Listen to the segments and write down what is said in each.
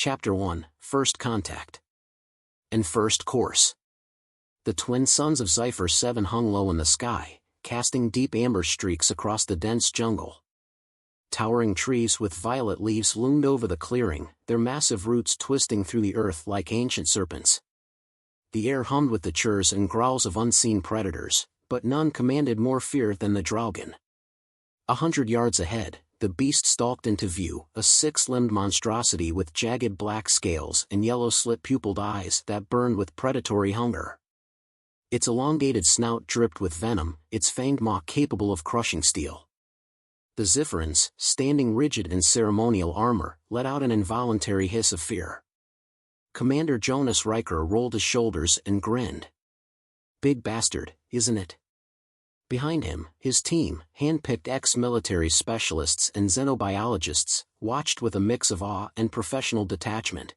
Chapter 1, First Contact. And First Course. The twin suns of Zephyr 7 hung low in the sky, casting deep amber streaks across the dense jungle. Towering trees with violet leaves loomed over the clearing, their massive roots twisting through the earth like ancient serpents. The air hummed with the chirrs and growls of unseen predators, but none commanded more fear than the Draugr. 100 yards ahead, the beast stalked into view, a six-limbed monstrosity with jagged black scales and yellow slit-pupiled eyes that burned with predatory hunger. Its elongated snout dripped with venom, its fanged maw capable of crushing steel. The Zephyrans, standing rigid in ceremonial armor, let out an involuntary hiss of fear. Commander Jonas Riker rolled his shoulders and grinned. Big bastard, isn't it? Behind him, his team, hand-picked ex-military specialists and xenobiologists, watched with a mix of awe and professional detachment.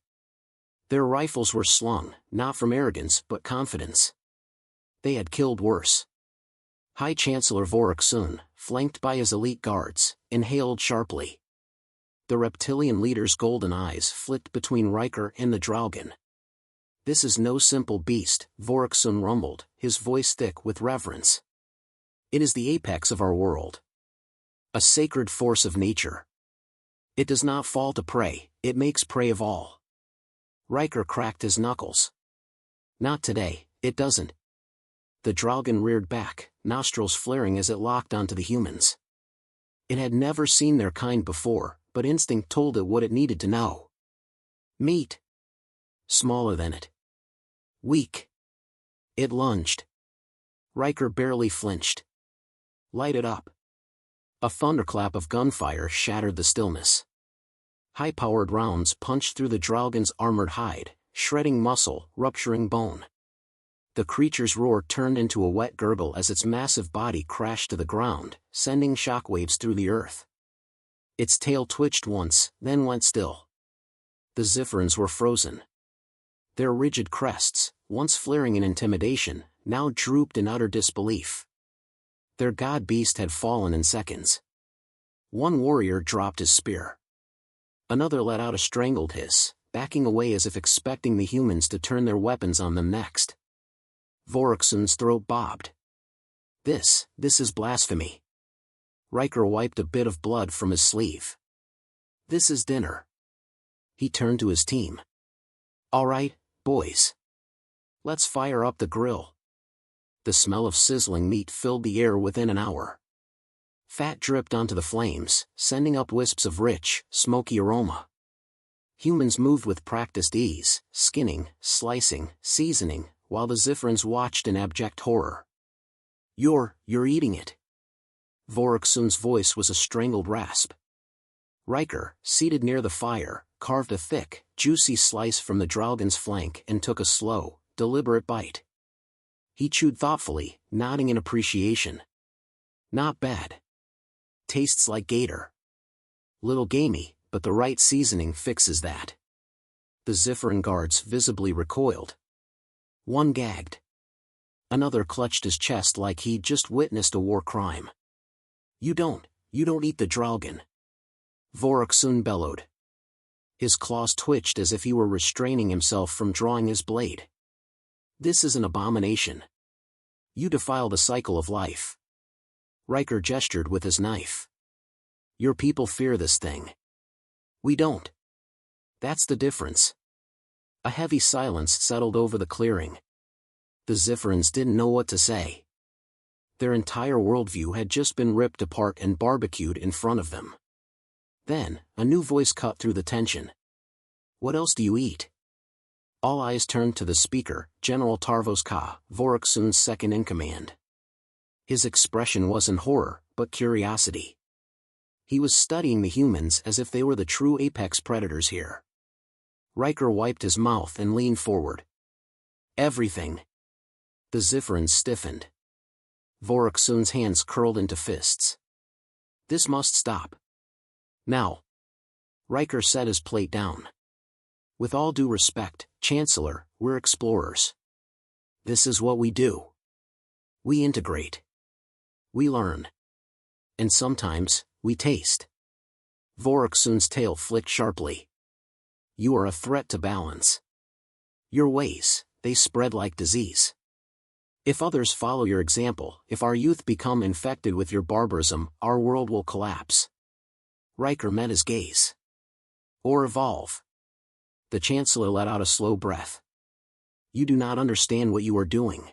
Their rifles were slung, not from arrogance but confidence. They had killed worse. High Chancellor Voraxun, flanked by his elite guards, inhaled sharply. The reptilian leader's golden eyes flicked between Riker and the Draugr. "This is no simple beast," Voraxun rumbled, his voice thick with reverence. "It is the apex of our world. A sacred force of nature. It does not fall to prey, it makes prey of all." Riker cracked his knuckles. "Not today, it doesn't." The Draugr reared back, nostrils flaring as it locked onto the humans. It had never seen their kind before, but instinct told it what it needed to know. Meat. Smaller than it. Weak. It lunged. Riker barely flinched. Light it up. A thunderclap of gunfire shattered the stillness. High-powered rounds punched through the Draugr's armored hide, shredding muscle, rupturing bone. The creature's roar turned into a wet gurgle as its massive body crashed to the ground, sending shockwaves through the earth. Its tail twitched once, then went still. The Zephyrans were frozen. Their rigid crests, once flaring in intimidation, now drooped in utter disbelief. Their god-beast had fallen in seconds. One warrior dropped his spear. Another let out a strangled hiss, backing away as if expecting the humans to turn their weapons on them next. Voraxun's throat bobbed. This is blasphemy." Riker wiped a bit of blood from his sleeve. "This is dinner." He turned to his team. "All right, boys. Let's fire up the grill." The smell of sizzling meat filled the air within an hour. Fat dripped onto the flames, sending up wisps of rich, smoky aroma. Humans moved with practiced ease, skinning, slicing, seasoning, while the Zephyrans watched in abject horror. You're eating it." Voraxun's voice was a strangled rasp. Riker, seated near the fire, carved a thick, juicy slice from the Draugr's flank and took a slow, deliberate bite. He chewed thoughtfully, nodding in appreciation. "Not bad. Tastes like gator. Little gamey, but the right seasoning fixes that." The Zephyran guards visibly recoiled. One gagged. Another clutched his chest like he'd just witnessed a war crime. You don't eat the Draugr," Voraxun bellowed. His claws twitched as if he were restraining himself from drawing his blade. "This is an abomination. You defile the cycle of life." Riker gestured with his knife. "Your people fear this thing. We don't. That's the difference." A heavy silence settled over the clearing. The Zephyrans didn't know what to say. Their entire worldview had just been ripped apart and barbecued in front of them. Then, a new voice cut through the tension. "What else do you eat?" All eyes turned to the speaker, General Tarvos Ka, Voraxun's second-in-command. His expression wasn't horror, but curiosity. He was studying the humans as if they were the true apex predators here. Riker wiped his mouth and leaned forward. "Everything." The Zephyrans stiffened. Voraxun's hands curled into fists. "This must stop. Now." Riker set his plate down. "With all due respect, Chancellor, we're explorers. This is what we do. We integrate. We learn. And sometimes, we taste." Voraxun's tail flicked sharply. You are a threat to balance. Your ways, they spread like disease. If others follow your example, if our youth become infected with your barbarism, our world will collapse. Riker met his gaze. Or evolve. The Chancellor let out a slow breath. You do not understand what you are doing.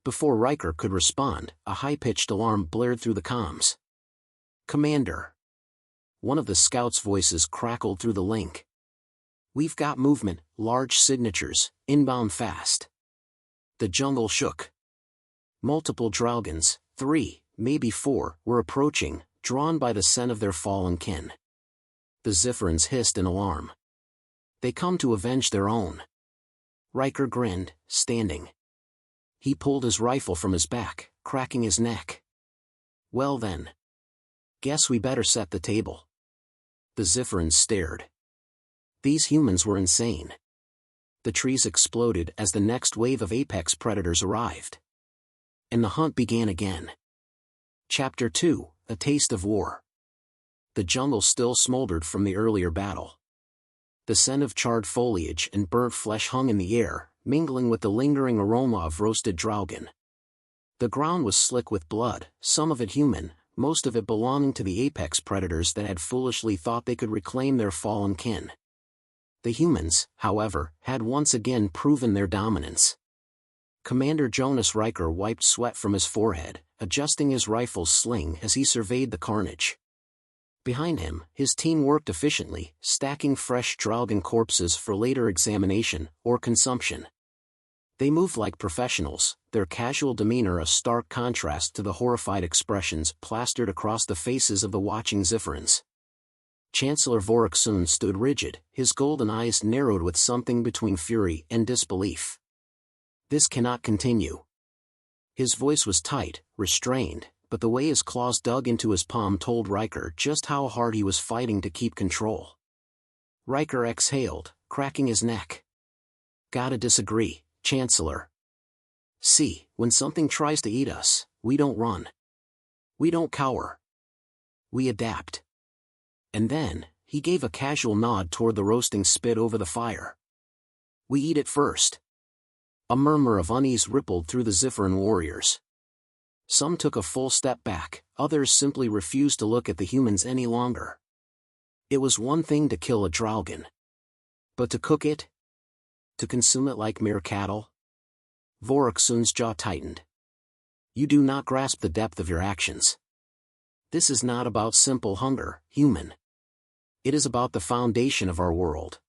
Before Riker could respond, a high-pitched alarm blared through the comms. Commander. One of the scouts' voices crackled through the link. We've got movement, large signatures, inbound fast. The jungle shook. Multiple Draugans, 3, maybe 4, were approaching, drawn by the scent of their fallen kin. The Zifferans hissed in alarm. They come to avenge their own. Riker grinned, standing. He pulled his rifle from his back, cracking his neck. Well then. Guess we better set the table. The Zifferans stared. These humans were insane. The trees exploded as the next wave of apex predators arrived. And the hunt began again. Chapter 2, A Taste of War. The jungle still smoldered from the earlier battle. The scent of charred foliage and burnt flesh hung in the air, mingling with the lingering aroma of roasted Draugan. The ground was slick with blood, some of it human, most of it belonging to the apex predators that had foolishly thought they could reclaim their fallen kin. The humans, however, had once again proven their dominance. Commander Jonas Riker wiped sweat from his forehead, adjusting his rifle's sling as he surveyed the carnage. Behind him, his team worked efficiently, stacking fresh Draugan corpses for later examination or consumption. They moved like professionals, their casual demeanor a stark contrast to the horrified expressions plastered across the faces of the watching Zifferans. Chancellor Voraxun stood rigid, his golden eyes narrowed with something between fury and disbelief. This cannot continue. His voice was tight, restrained, but the way his claws dug into his palm told Riker just how hard he was fighting to keep control. Riker exhaled, cracking his neck. Gotta disagree, Chancellor. See, when something tries to eat us, we don't run. We don't cower. We adapt. And then, he gave a casual nod toward the roasting spit over the fire. We eat it first. A murmur of unease rippled through the Zifferan warriors. Some took a full step back, others simply refused to look at the humans any longer. It was one thing to kill a Draugan. But to cook it? To consume it like mere cattle? Voraxun's jaw tightened. You do not grasp the depth of your actions. This is not about simple hunger, human. It is about the foundation of our world.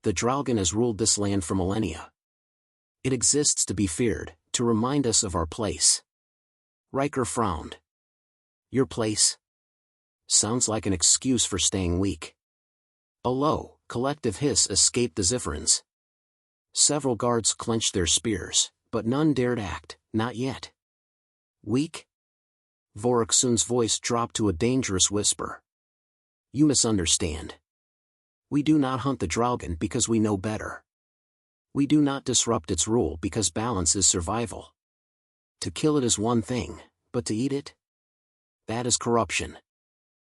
The Draugan has ruled this land for millennia. It exists to be feared, to remind us of our place. Riker frowned. Your place? Sounds like an excuse for staying weak. A low, collective hiss escaped the Zifferans. Several guards clenched their spears, but none dared act, not yet. Weak? Voraxun's voice dropped to a dangerous whisper. You misunderstand. We do not hunt the Draugan because we know better. We do not disrupt its rule because balance is survival. To kill it is one thing, but to eat it? That is corruption.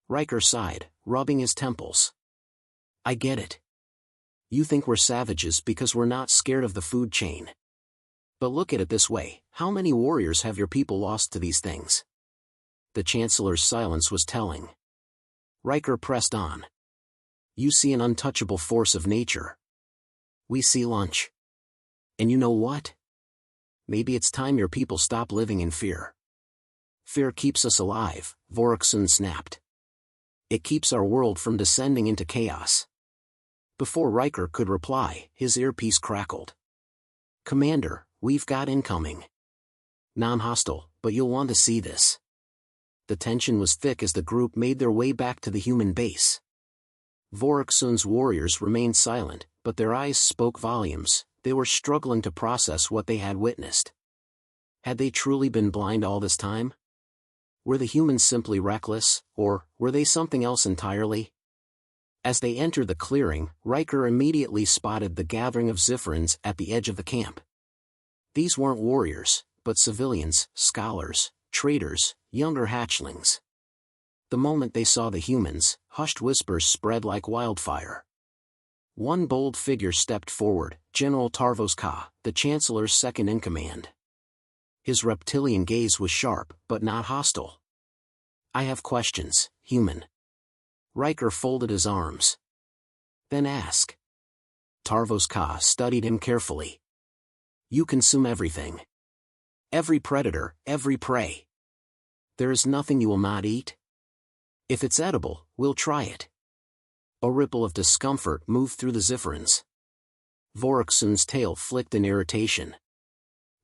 Riker sighed, rubbing his temples. I get it. You think we're savages because we're not scared of the food chain. But look at it this way, how many warriors have your people lost to these things? The Chancellor's silence was telling. Riker pressed on. You see an untouchable force of nature. We see lunch. And you know what? Maybe it's time your people stop living in fear. Fear keeps us alive, Voraxun snapped. It keeps our world from descending into chaos. Before Riker could reply, his earpiece crackled. Commander, we've got incoming. Non-hostile, but you'll want to see this. The tension was thick as the group made their way back to the human base. Voraxun's warriors remained silent, but their eyes spoke volumes. They were struggling to process what they had witnessed. Had they truly been blind all this time? Were the humans simply reckless, or were they something else entirely? As they entered the clearing, Riker immediately spotted the gathering of Zifferans at the edge of the camp. These weren't warriors, but civilians, scholars, traders, younger hatchlings. The moment they saw the humans, hushed whispers spread like wildfire. One bold figure stepped forward, General Tarvos Ka, the Chancellor's second-in-command. His reptilian gaze was sharp, but not hostile. "I have questions, human." Riker folded his arms. "Then ask." Tarvos Ka studied him carefully. "You consume everything. Every predator, every prey. There is nothing you will not eat? If it's edible, we'll try it." A ripple of discomfort moved through the Zifferans. Voraxun's tail flicked in irritation.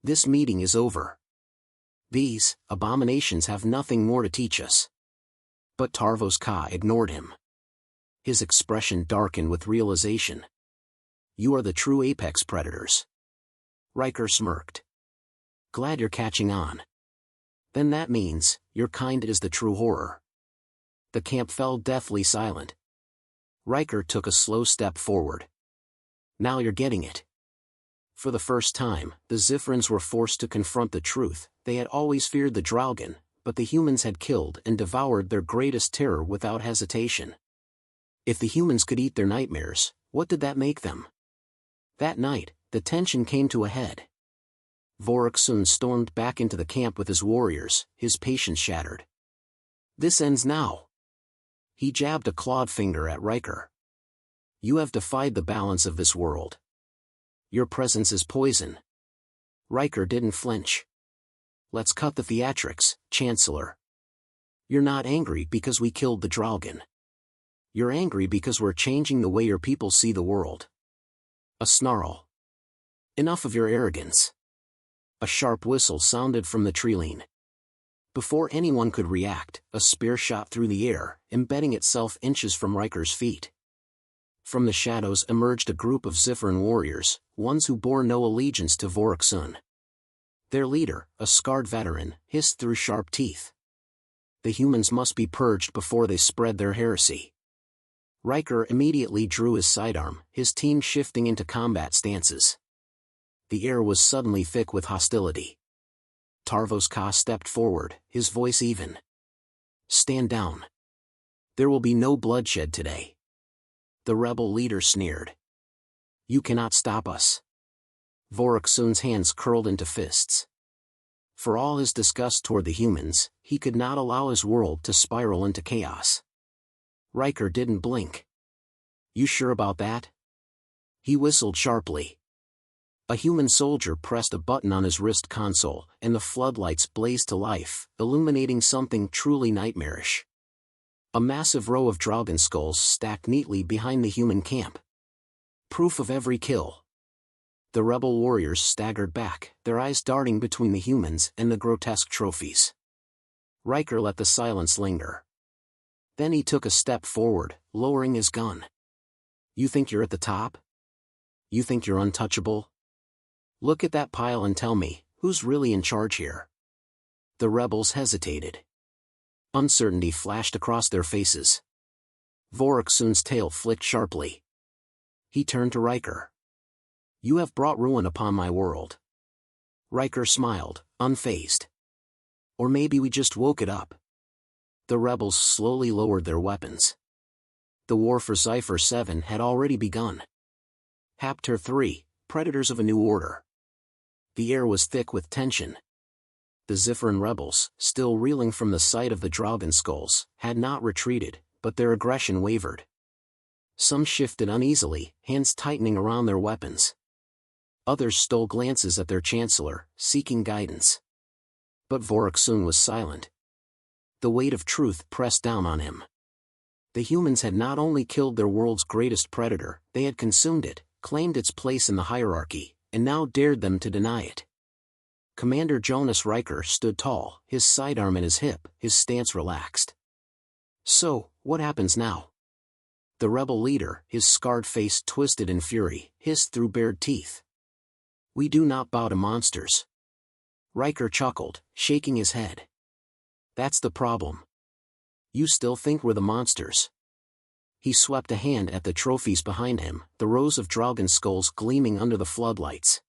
"This meeting is over. These abominations have nothing more to teach us." But Tarvos Ka ignored him. His expression darkened with realization. "You are the true apex predators." Riker smirked. "Glad you're catching on. Then that means, your kind is the true horror." The camp fell deathly silent. Riker took a slow step forward. "Now you're getting it." For the first time, the Zifferans were forced to confront the truth. They had always feared the Draugen, but the humans had killed and devoured their greatest terror without hesitation. If the humans could eat their nightmares, what did that make them? That night, the tension came to a head. Voraxun stormed back into the camp with his warriors, his patience shattered. "This ends now." He jabbed a clawed finger at Riker. "You have defied the balance of this world. Your presence is poison." Riker didn't flinch. "Let's cut the theatrics, Chancellor. You're not angry because we killed the Draugen. You're angry because we're changing the way your people see the world." A snarl. "Enough of your arrogance." A sharp whistle sounded from the treeline. Before anyone could react, a spear shot through the air, embedding itself inches from Riker's feet. From the shadows emerged a group of Zifferan warriors, ones who bore no allegiance to Voraxun. Their leader, a scarred veteran, hissed through sharp teeth. The humans must be purged before they spread their heresy. Riker immediately drew his sidearm, his team shifting into combat stances. The air was suddenly thick with hostility. Tarvos Ka stepped forward, his voice even. "Stand down. There will be no bloodshed today." The rebel leader sneered. "You cannot stop us." Voraxun's hands curled into fists. For all his disgust toward the humans, he could not allow his world to spiral into chaos. Riker didn't blink. "You sure about that?" He whistled sharply. A human soldier pressed a button on his wrist console, and the floodlights blazed to life, illuminating something truly nightmarish. A massive row of Draugen skulls stacked neatly behind the human camp. Proof of every kill. The rebel warriors staggered back, their eyes darting between the humans and the grotesque trophies. Riker let the silence linger. Then he took a step forward, lowering his gun. "You think you're at the top? You think you're untouchable? Look at that pile and tell me, who's really in charge here?" The rebels hesitated. Uncertainty flashed across their faces. Voraxun's tail flicked sharply. He turned to Riker. "You have brought ruin upon my world." Riker smiled, unfazed. "Or maybe we just woke it up." The rebels slowly lowered their weapons. The war for Cypher 7 had already begun. Hapter 3, Predators of a New Order. The air was thick with tension. The Zifferan rebels, still reeling from the sight of the Draugen skulls, had not retreated, but their aggression wavered. Some shifted uneasily, hands tightening around their weapons. Others stole glances at their chancellor, seeking guidance. But Voraxun was silent. The weight of truth pressed down on him. The humans had not only killed their world's greatest predator, they had consumed it, claimed its place in the hierarchy, and now dared them to deny it. Commander Jonas Riker stood tall, his sidearm in his hip, his stance relaxed. "So, what happens now?" The rebel leader, his scarred face twisted in fury, hissed through bared teeth. "We do not bow to monsters." Riker chuckled, shaking his head. "That's the problem. You still think we're the monsters." He swept a hand at the trophies behind him, the rows of Draugen skulls gleaming under the floodlights.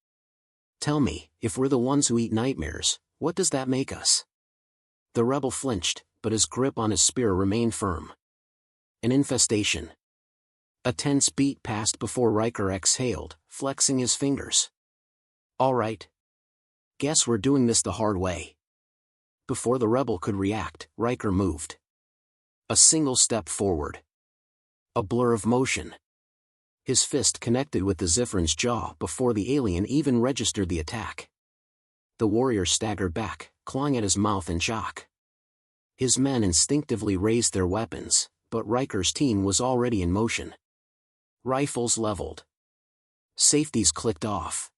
"Tell me, if we're the ones who eat nightmares, what does that make us?" The rebel flinched, but his grip on his spear remained firm. "An infestation." A tense beat passed before Riker exhaled, flexing his fingers. All right. Guess we're doing this the hard way. Before the rebel could react, Riker moved. A single step forward. A blur of motion. His fist connected with the Zifrin's jaw before the alien even registered the attack. The warrior staggered back, clawing at his mouth in shock. His men instinctively raised their weapons, but Riker's team was already in motion. Rifles leveled. Safeties clicked off.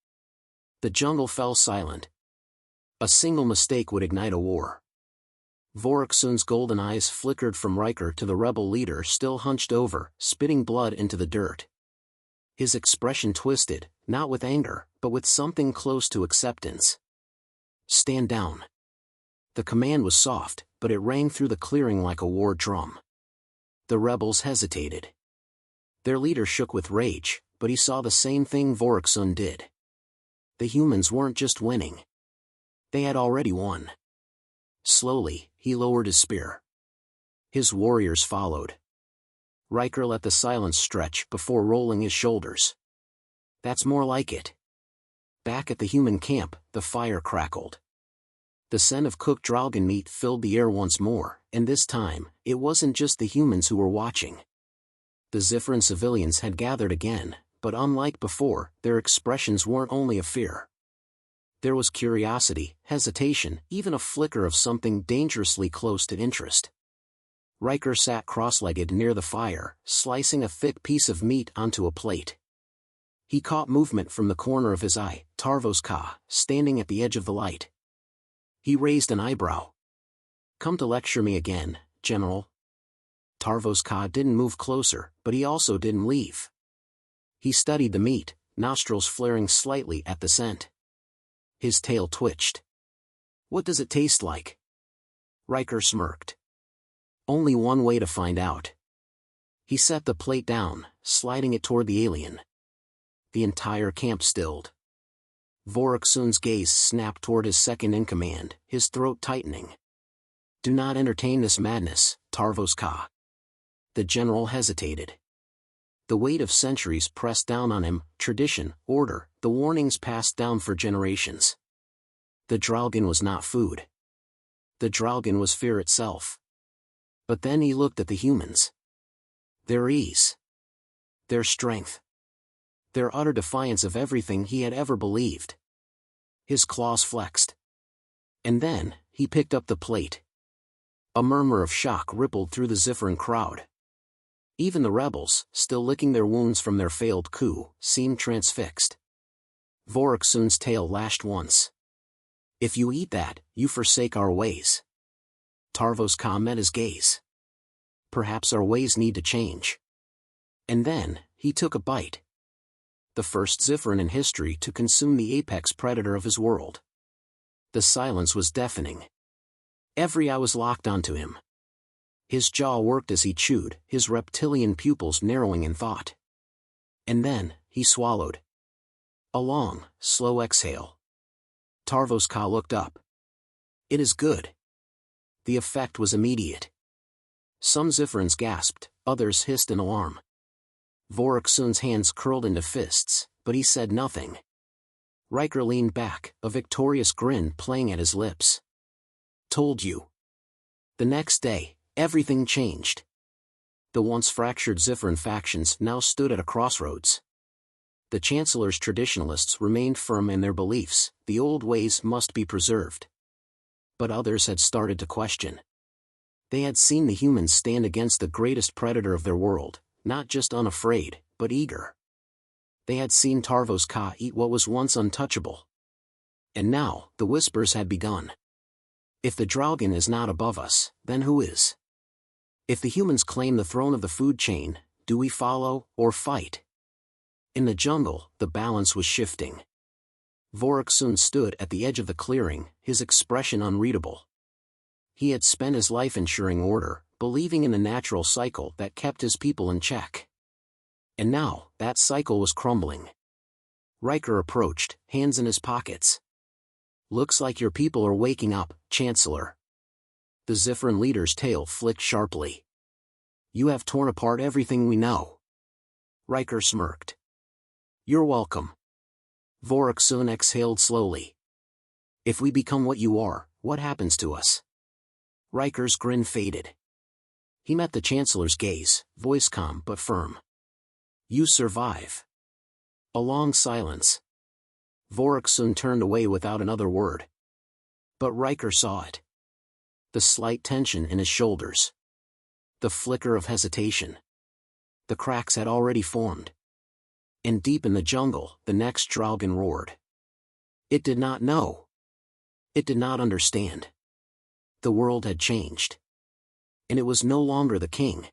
The jungle fell silent. A single mistake would ignite a war. Voroksun's golden eyes flickered from Riker to the rebel leader still hunched over, spitting blood into the dirt. His expression twisted, not with anger, but with something close to acceptance. Stand down. The command was soft, but it rang through the clearing like a war drum. The rebels hesitated. Their leader shook with rage, but he saw the same thing Voroksun did. The humans weren't just winning. They had already won. Slowly, he lowered his spear. His warriors followed. Riker let the silence stretch before rolling his shoulders. That's more like it. Back at the human camp, the fire crackled. The scent of cooked Draugen meat filled the air once more, and this time, it wasn't just the humans who were watching. The Zifrin civilians had gathered again, but unlike before, their expressions weren't only of fear. There was curiosity, hesitation, even a flicker of something dangerously close to interest. Riker sat cross-legged near the fire, slicing a thick piece of meat onto a plate. He caught movement from the corner of his eye, Tarvos Ka, standing at the edge of the light. He raised an eyebrow. Come to lecture me again, General. Tarvos Ka didn't move closer, but he also didn't leave. He studied the meat, nostrils flaring slightly at the scent. His tail twitched. What does it taste like? Riker smirked. Only one way to find out. He set the plate down, sliding it toward the alien. The entire camp stilled. Voroksun's gaze snapped toward his second-in-command, his throat tightening. Do not entertain this madness, Tarvos Ka. The general hesitated. The weight of centuries pressed down on him, tradition, order, the warnings passed down for generations. The Draugen was not food. The Draugen was fear itself. But then he looked at the humans. Their ease. Their strength. Their utter defiance of everything he had ever believed. His claws flexed. And then, he picked up the plate. A murmur of shock rippled through the Zifrin crowd. Even the rebels, still licking their wounds from their failed coup, seemed transfixed. Voroksun's tail lashed once. If you eat that, you forsake our ways. Tarvos Ka met his gaze. Perhaps our ways need to change. And then, he took a bite. The first Zifrin in history to consume the apex predator of his world. The silence was deafening. Every eye was locked onto him. His jaw worked as he chewed, his reptilian pupils narrowing in thought. And then, he swallowed. A long, slow exhale. Tarvos Ka looked up. It is good. The effect was immediate. Some Zifrins gasped, others hissed in alarm. Voroksun's hands curled into fists, but he said nothing. Riker leaned back, a victorious grin playing at his lips. Told you. The next day, everything changed. The once fractured Zifrin factions now stood at a crossroads. The Chancellor's traditionalists remained firm in their beliefs, the old ways must be preserved. But others had started to question. They had seen the humans stand against the greatest predator of their world, not just unafraid, but eager. They had seen Tarvos Ka eat what was once untouchable. And now, the whispers had begun. If the Draugen is not above us, then who is? If the humans claim the throne of the food chain, do we follow, or fight? In the jungle, the balance was shifting. Voroksun stood at the edge of the clearing, his expression unreadable. He had spent his life ensuring order, believing in the natural cycle that kept his people in check. And now, that cycle was crumbling. Riker approached, hands in his pockets. Looks like your people are waking up, Chancellor. The Zifrin leader's tail flicked sharply. You have torn apart everything we know. Riker smirked. You're welcome. Voraxun exhaled slowly. If we become what you are, what happens to us? Riker's grin faded. He met the Chancellor's gaze, voice calm but firm. You survive. A long silence. Voraxun turned away without another word. But Riker saw it. The slight tension in his shoulders. The flicker of hesitation. The cracks had already formed. And deep in the jungle, the next Draugen roared. It did not know. It did not understand. The world had changed. And it was no longer the king,